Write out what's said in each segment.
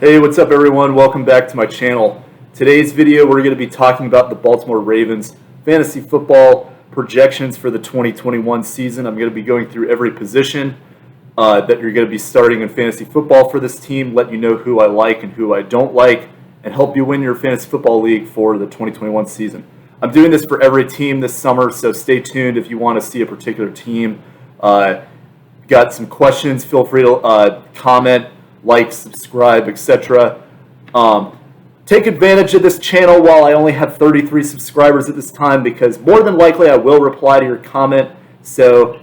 Hey, what's up everyone? Welcome back to my channel. Today's video we're going to be talking about the Baltimore Ravens fantasy football projections for the 2021 season. I'm going to be going through every position that you're going to be starting in fantasy football for this team, let you know who I like and who I don't like, and help you win your fantasy football league for the 2021 season. I'm doing this for every team this summer, so stay tuned if you want to see a particular team. Got some questions, feel free to comment, like, subscribe, etc. Take advantage of this channel while I only have 33 subscribers at this time, because more than likely I will reply to your comment. So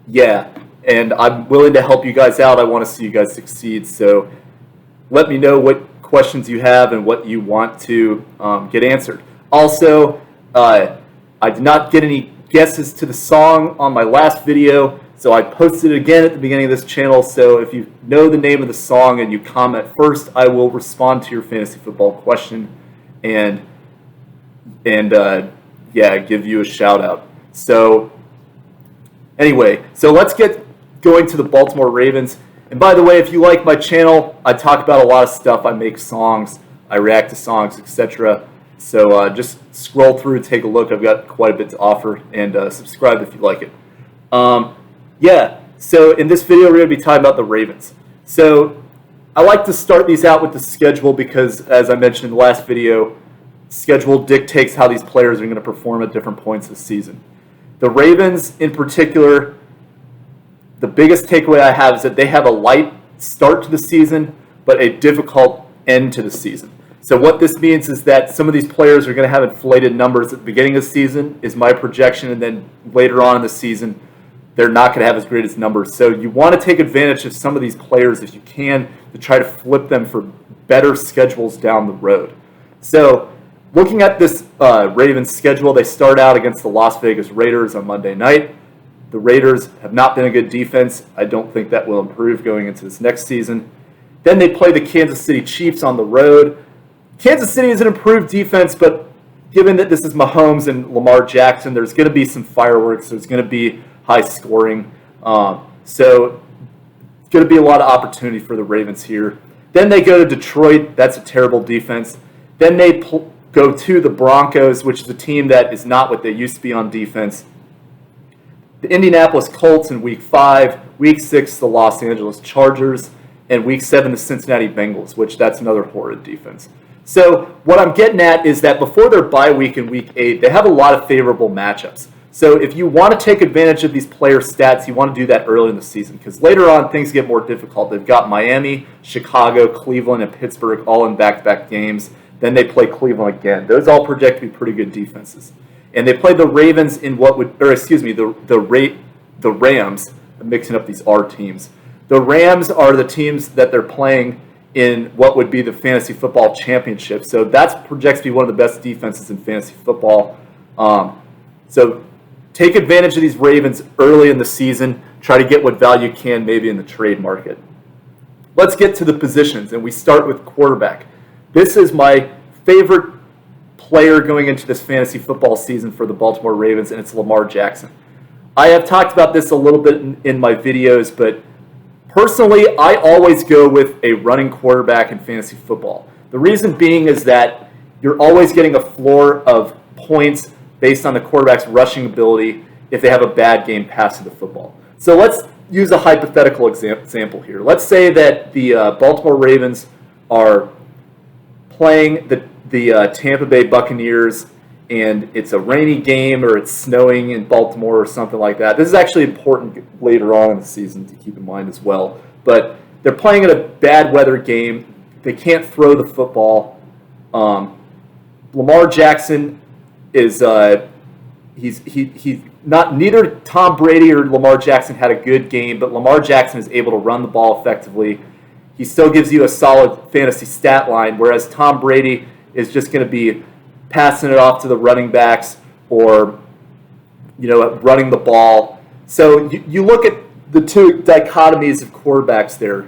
yeah, and I'm willing to help you guys out. I want to see you guys succeed, so let me know what questions you have and what you want to get answered. Also, I did not get any guesses to the song on my last video, so I posted it again at the beginning of this channel. So if you know the name of the song and you comment first, I will respond to your fantasy football question and yeah, give you a shout out. So anyway, so let's get going to the Baltimore Ravens. And by the way, if you like my channel, I talk about a lot of stuff. I make songs, I react to songs, etc. So just scroll through, take a look. I've got quite a bit to offer, and subscribe if you like it. Yeah, so in this video, we're going to be talking about the Ravens. So I like to start these out with the schedule because, as I mentioned in the last video, schedule dictates how these players are going to perform at different points of the season. The Ravens, in particular, the biggest takeaway I have is that they have a light start to the season, but a difficult end to the season. So what this means is that some of these players are going to have inflated numbers at the beginning of the season, is my projection, and then later on in the season, they're not going to have as great as numbers. So you want to take advantage of some of these players if you can to try to flip them for better schedules down the road. So looking at this Ravens schedule, they start out against the Las Vegas Raiders on Monday night. The Raiders have not been a good defense. I don't think that will improve going into this next season. Then they play the Kansas City Chiefs on the road. Kansas City is an improved defense, but given that this is Mahomes and Lamar Jackson, there's going to be some fireworks. There's going to be high scoring. So it's going to be a lot of opportunity for the Ravens here. Then they go to Detroit. That's a terrible defense. Then they go to the Broncos, which is a team that is not what they used to be on defense. The Indianapolis Colts in Week 5. Week 6, the Los Angeles Chargers. And Week 7, the Cincinnati Bengals, which that's another horrid defense. So what I'm getting at is that before their bye week in Week 8, they have a lot of favorable matchups. So if you want to take advantage of these player stats, you want to do that early in the season, because later on things get more difficult. They've got Miami, Chicago, Cleveland, and Pittsburgh all in back-to-back games. Then they play Cleveland again. Those all project to be pretty good defenses. And they play the Ravens in what would, or excuse me, the Rams. I'm mixing up these R teams. The Rams are the teams that they're playing in what would be the fantasy football championship. So that projects to be one of the best defenses in fantasy football. So take advantage of these Ravens early in the season. Try to get what value you can maybe in the trade market. Let's get to the positions, and we start with quarterback. This is my favorite player going into this fantasy football season for the Baltimore Ravens, and it's Lamar Jackson. I have talked about this a little bit in my videos, but personally, I always go with a running quarterback in fantasy football. The reason being is that you're always getting a floor of points based on the quarterback's rushing ability if they have a bad game passing the football. So let's use a hypothetical example here. Let's say that the Baltimore Ravens are playing the Tampa Bay Buccaneers, and it's a rainy game or it's snowing in Baltimore or something like that. This is actually important later on in the season to keep in mind as well. But they're playing in a bad weather game. They can't throw the football. Lamar Jackson is he's not, neither Tom Brady or Lamar Jackson had a good game, but Lamar Jackson is able to run the ball effectively. He still gives you a solid fantasy stat line, whereas Tom Brady is just going to be passing it off to the running backs or, running the ball. So you look at the two dichotomies of quarterbacks there.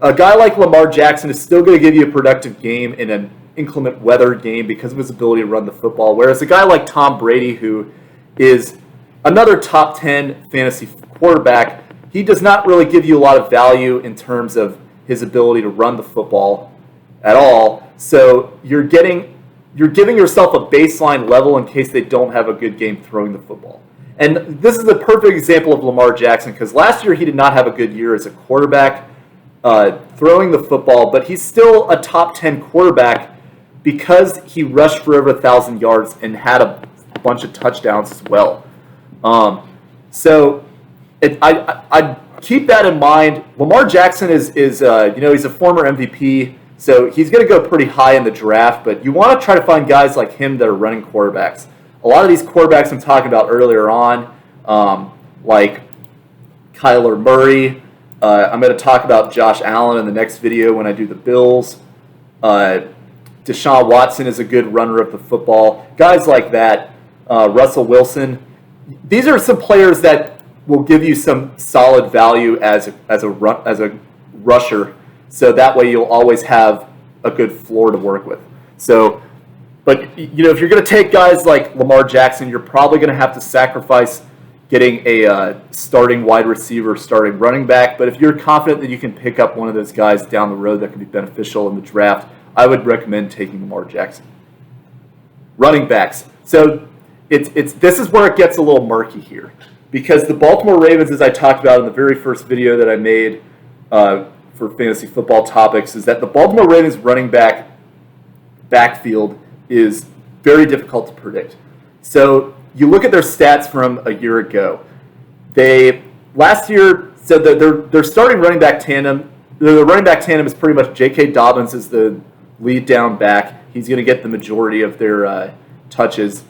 A guy like Lamar Jackson is still going to give you a productive game in an inclement weather game because of his ability to run the football, whereas a guy like Tom Brady, who is another top 10 fantasy quarterback, he does not really give you a lot of value in terms of his ability to run the football. at all. So you're giving yourself a baseline level in case they don't have a good game throwing the football. And this is a perfect example of Lamar Jackson, because last year he did not have a good year as a quarterback throwing the football, but he's still a top 10 quarterback because he rushed for over 1,000 yards and had a bunch of touchdowns as well. I keep that in mind. Lamar Jackson is he's a former MVP, so he's going to go pretty high in the draft, but you want to try to find guys like him that are running quarterbacks. A lot of these quarterbacks I'm talking about earlier on, like Kyler Murray. I'm going to talk about Josh Allen in the next video when I do the Bills. Deshaun Watson is a good runner of the football. Guys like that, Russell Wilson. These are some players that will give you some solid value as a rusher. So that way you'll always have a good floor to work with. So, but if you're going to take guys like Lamar Jackson, you're probably going to have to sacrifice getting a starting wide receiver, starting running back. But if you're confident that you can pick up one of those guys down the road that can be beneficial in the draft, I would recommend taking Lamar Jackson. Running backs. So this is where it gets a little murky here, because the Baltimore Ravens, as I talked about in the very first video that I made for Fantasy Football Topics, is that the Baltimore Ravens running backfield is very difficult to predict. So you look at their stats from a year ago. Last year, so their starting running back tandem, the running back tandem is pretty much J.K. Dobbins is the lead down back. He's going to get the majority of their touches.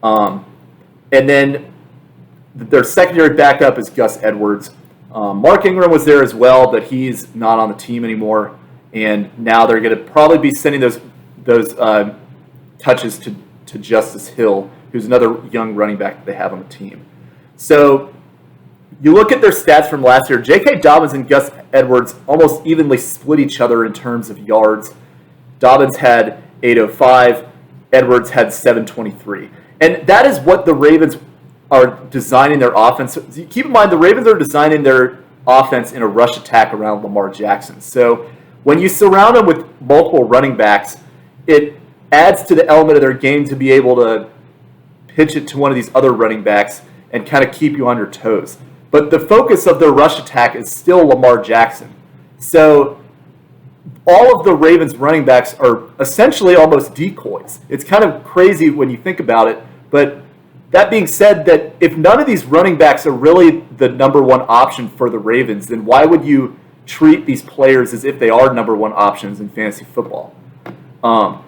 And then their secondary backup is Gus Edwards. Mark Ingram was there as well, but he's not on the team anymore. And now they're going to probably be sending those touches to Justice Hill, who's another young running back that they have on the team. So you look at their stats from last year. J.K. Dobbins and Gus Edwards almost evenly split each other in terms of yards. Dobbins had 805, Edwards had 723. And that is what the Ravens are designing their offense. Keep in mind, the Ravens are designing their offense in a rush attack around Lamar Jackson. So when you surround them with multiple running backs, it adds to the element of their game to be able to pitch it to one of these other running backs and kind of keep you on your toes. But the focus of their rush attack is still Lamar Jackson. So all of the Ravens running backs are essentially almost decoys. It's kind of crazy when you think about it, but that being said, that if none of these running backs are really the number one option for the Ravens, then why would you treat these players as if they are number one options in fantasy football?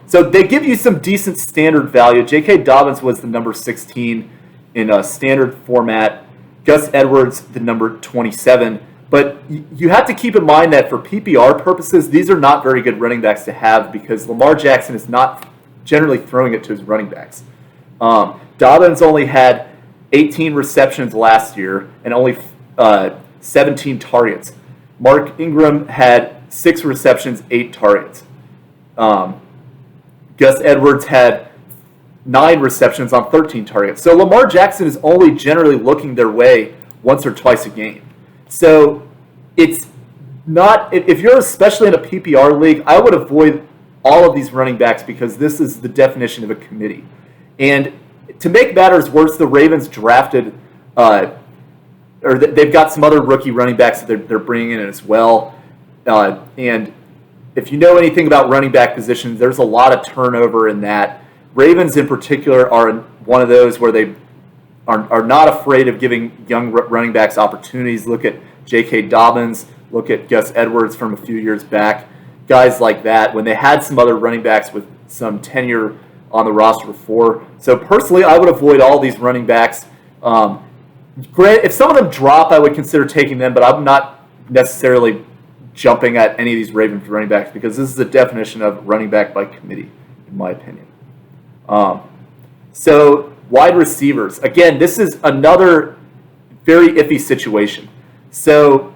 So they give you some decent standard value. J.K. Dobbins was the number 16 in a standard format. Gus Edwards, the number 27. But you have to keep in mind that for PPR purposes, these are not very good running backs to have, because Lamar Jackson is not generally throwing it to his running backs. Dobbins only had 18 receptions last year and only 17 targets. Mark Ingram had 6 receptions, 8 targets. Gus Edwards had 9 receptions on 13 targets. So Lamar Jackson is only generally looking their way once or twice a game. So it's not, if you're especially in a PPR league, I would avoid all of these running backs, because this is the definition of a committee. And to make matters worse, the Ravens drafted, they've got some other rookie running backs that they're bringing in as well. And if you know anything about running back positions, there's a lot of turnover in that. Ravens in particular are one of those where they are not afraid of giving young running backs opportunities. Look at J.K. Dobbins, look at Gus Edwards from a few years back. Guys like that, when they had some other running backs with some tenure on the roster before. So personally, I would avoid all these running backs. If some of them drop, I would consider taking them, but I'm not necessarily jumping at any of these Ravens running backs, because this is the definition of running back by committee, in my opinion. So wide receivers. Again, this is another very iffy situation. So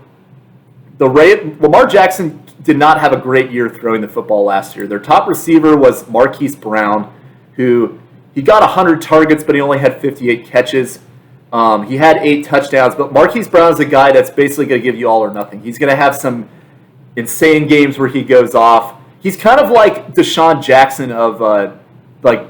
Lamar Jackson did not have a great year throwing the football last year. Their top receiver was Marquise Brown, who he got 100 targets, but he only had 58 catches. He had 8 touchdowns, but Marquise Brown is a guy that's basically going to give you all or nothing. He's going to have some insane games where he goes off. he's kind of like Deshaun Jackson of like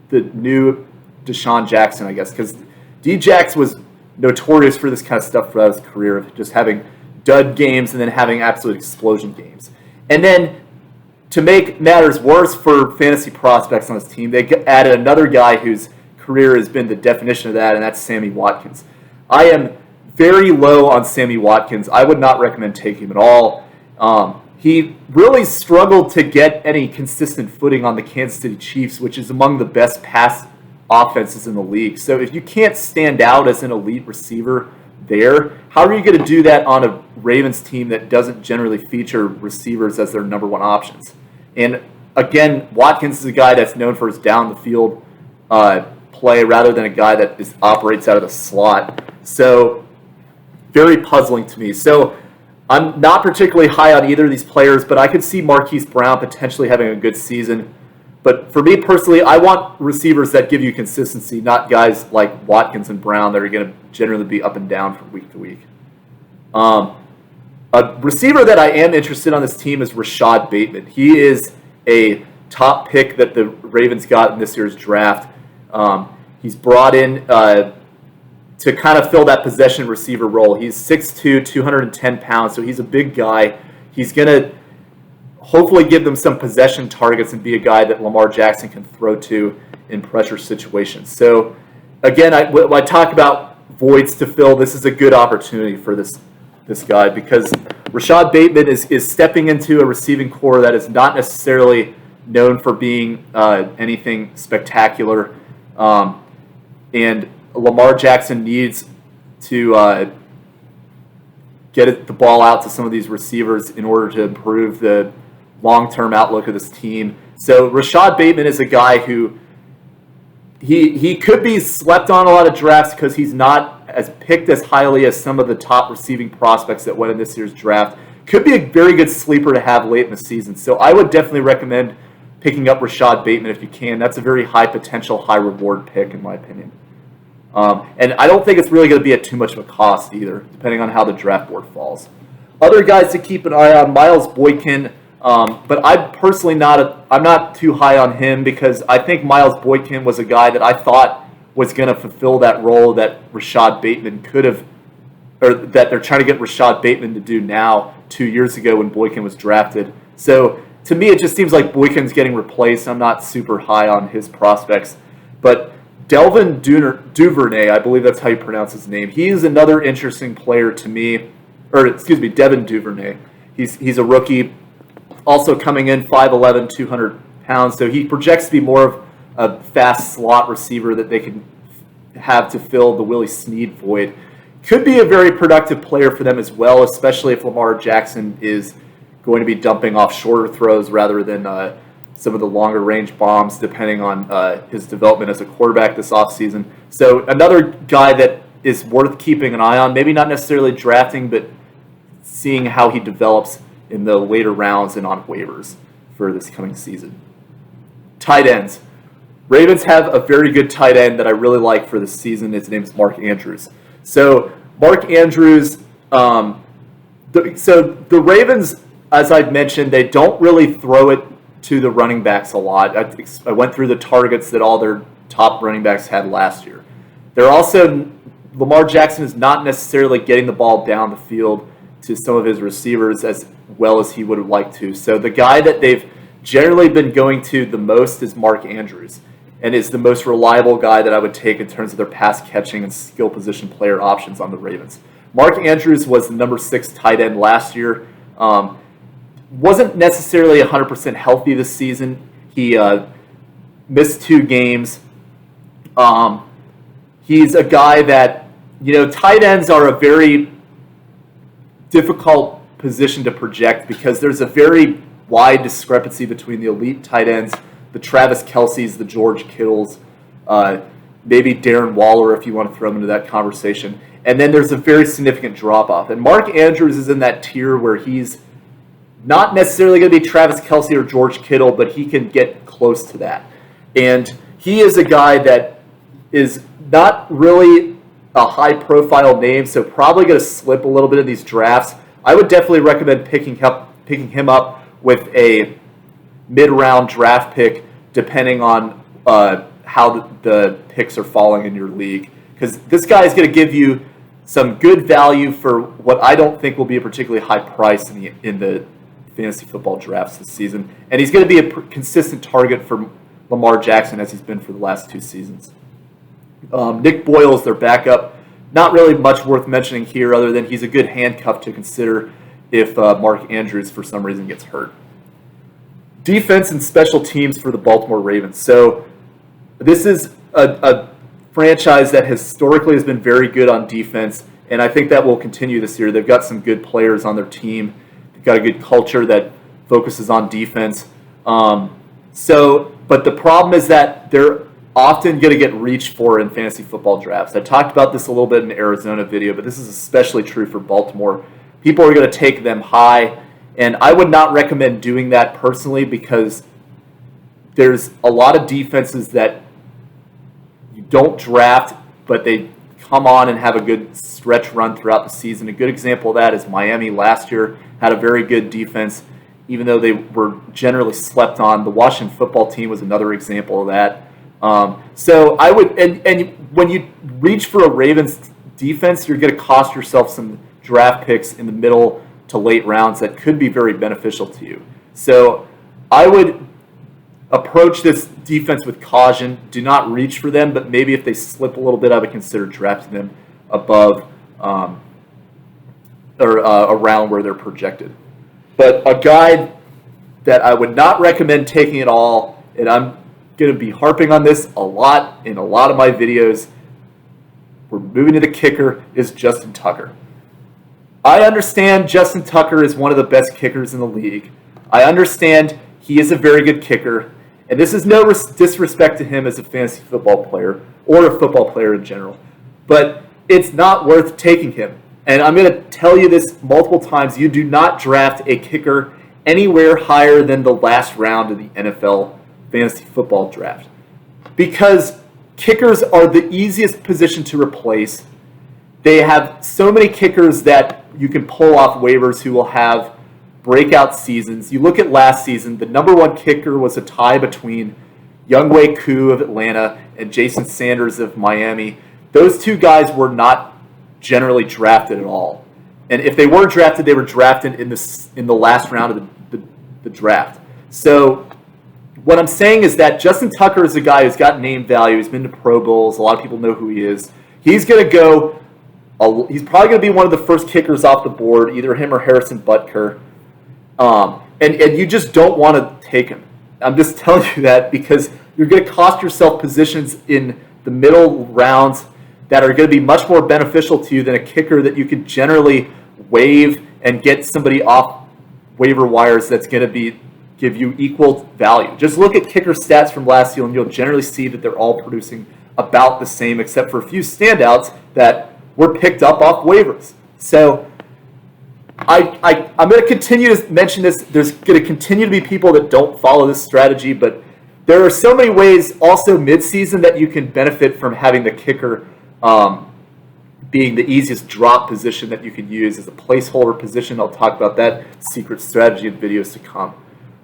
the new Deshaun Jackson, I guess, because D-Jax was notorious for this kind of stuff throughout his career, of just having dud games and then having absolute explosion games. And then to make matters worse for fantasy prospects on his team, they added another guy whose career has been the definition of that, and that's Sammy Watkins. I am very low on Sammy Watkins. I would not recommend taking him at all. He really struggled to get any consistent footing on the Kansas City Chiefs, which is among the best pass offenses in the league. So if you can't stand out as an elite receiver there, how are you going to do that on a Ravens team that doesn't generally feature receivers as their number one options? And again, Watkins is a guy that's known for his down the field play rather than a guy that operates out of the slot. So very puzzling to me. So I'm not particularly high on either of these players, but I could see Marquise Brown potentially having a good season. But for me personally, I want receivers that give you consistency, not guys like Watkins and Brown that are going to generally be up and down from week to week. A receiver that I am interested on this team is Rashod Bateman. He is a top pick that the Ravens got in this year's draft. He's brought in to kind of fill that possession receiver role. He's 6'2", 210 pounds, so he's a big guy. He's going to hopefully give them some possession targets and be a guy that Lamar Jackson can throw to in pressure situations. So, again, when I talk about voids to fill, this is a good opportunity for this guy because Rashod Bateman is stepping into a receiving core that is not necessarily known for being anything spectacular. And Lamar Jackson needs to get the ball out to some of these receivers in order to improve the long-term outlook of this team. So Rashod Bateman is a guy who he could be slept on a lot of drafts because he's not as picked as highly as some of the top receiving prospects that went in this year's draft. Could be a very good sleeper to have late in the season. So I would definitely recommend picking up Rashod Bateman if you can. That's a very high potential, high reward pick in my opinion. And I don't think it's really going to be at too much of a cost either, depending on how the draft board falls. Other guys to keep an eye on, Myles Boykin, but I'm personally I'm not too high on him because I think Myles Boykin was a guy that I thought was going to fulfill that role that Rashod Bateman could have, or that they're trying to get Rashod Bateman to do now 2 years ago when Boykin was drafted. So to me, it just seems like Boykin's getting replaced. I'm not super high on his prospects, but Devin Duvernay, I believe that's how you pronounce his name. He's another interesting player to me, Devin Duvernay. He's a rookie, also coming in 5'11", 200 pounds, so he projects to be more of a fast slot receiver that they can have to fill the Willie Snead void. Could be a very productive player for them as well, especially if Lamar Jackson is going to be dumping off shorter throws rather than some of the longer range bombs, depending on his development as a quarterback this offseason. So another guy that is worth keeping an eye on, maybe not necessarily drafting, but seeing how he develops in the later rounds and on waivers for this coming season. Tight ends. Ravens have a very good tight end that I really like for this season. His name is Mark Andrews. So Mark Andrews, so the Ravens, as I've mentioned, they don't really throw it to the running backs a lot. I went through the targets that all their top running backs had last year. Lamar Jackson is not necessarily getting the ball down the field to some of his receivers as well as he would have liked to. So the guy that they've generally been going to the most is Mark Andrews, and is the most reliable guy that I would take in terms of their pass catching and skill position player options on the Ravens. Mark Andrews was the number 6 tight end last year. Wasn't necessarily 100% healthy this season. He missed 2 games. He's a guy that, tight ends are a very difficult position to project because there's a very wide discrepancy between the elite tight ends, the Travis Kelce's, the George Kittles, maybe Darren Waller if you want to throw him into that conversation. And then there's a very significant drop-off. And Mark Andrews is in that tier where he's not necessarily going to be Travis Kelce or George Kittle, but he can get close to that. And he is a guy that is not really a high-profile name, so probably going to slip a little bit in these drafts. I would definitely recommend picking him up with a mid-round draft pick, depending on how the picks are falling in your league. Because this guy is going to give you some good value for what I don't think will be a particularly high price in the fantasy football drafts this season. And he's going to be a consistent target for Lamar Jackson as he's been for the last 2 seasons. Nick Boyle is their backup. Not really much worth mentioning here other than he's a good handcuff to consider if Mark Andrews for some reason gets hurt. Defense and special teams for the Baltimore Ravens. So this is a franchise that historically has been very good on defense, and I think that will continue this year. They've got some good players on their team. They've got a good culture that focuses on defense. But the problem is that they're often going to get reached for in fantasy football drafts. I talked about this a little bit in the Arizona video, but this is especially true for Baltimore. People are going to take them high, and I would not recommend doing that personally because there's a lot of defenses that you don't draft, but they come on and have a good stretch run throughout the season. A good example of that is Miami last year had a very good defense, even though they were generally slept on. The Washington football team was another example of that. So I would, and when you reach for a Ravens defense, you're going to cost yourself some draft picks in the middle to late rounds that could be very beneficial to you. So I would approach this defense with caution. Do not reach for them, but maybe if they slip a little bit, I would consider drafting them above or around where they're projected. But a guy that I would not recommend taking at all, and I'm going to be harping on this a lot in a lot of my videos, we're moving to the kicker, is Justin Tucker. I understand Justin Tucker is one of the best kickers in the league. I understand he is a very good kicker, and this is no disrespect to him as a fantasy football player or a football player in general, but it's not worth taking him. And I'm going to tell you this multiple times. You do not draft a kicker anywhere higher than the last round of the NFL fantasy football draft, because kickers are the easiest position to replace. They have so many kickers that you can pull off waivers who will have breakout seasons. You look at last season, the number 1 kicker was a tie between Younghoe Koo of Atlanta and Jason Sanders of Miami. Those 2 guys were not generally drafted at all. And if they were drafted, they were drafted in the last round of the draft. So what I'm saying is that Justin Tucker is a guy who's got name value. He's been to Pro Bowls. A lot of people know who he is. He's going to go. He's probably going to be one of the first kickers off the board, either him or Harrison Butker. And you just don't want to take him. I'm just telling you that because you're going to cost yourself positions in the middle rounds that are going to be much more beneficial to you than a kicker that you could generally waive and get somebody off waiver wires that's going to give you equal value. Just look at kicker stats from last year, and you'll generally see that they're all producing about the same, except for a few standouts that were picked up off waivers. So I'm going to continue to mention this. There's going to continue to be people that don't follow this strategy, but there are so many ways also mid-season that you can benefit from having the kicker being the easiest drop position that you can use as a placeholder position. I'll talk about that secret strategy in videos to come.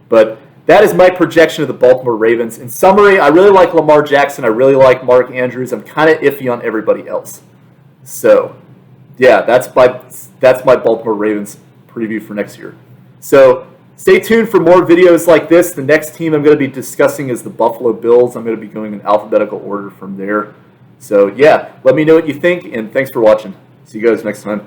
But that is my projection of the Baltimore Ravens. In summary, I really like Lamar Jackson. I really like Mark Andrews. I'm kind of iffy on everybody else. So, yeah, that's my Baltimore Ravens preview for next year. So, stay tuned for more videos like this. The next team I'm going to be discussing is the Buffalo Bills. I'm going to be going in alphabetical order from there. So, yeah, let me know what you think, and thanks for watching. See you guys next time.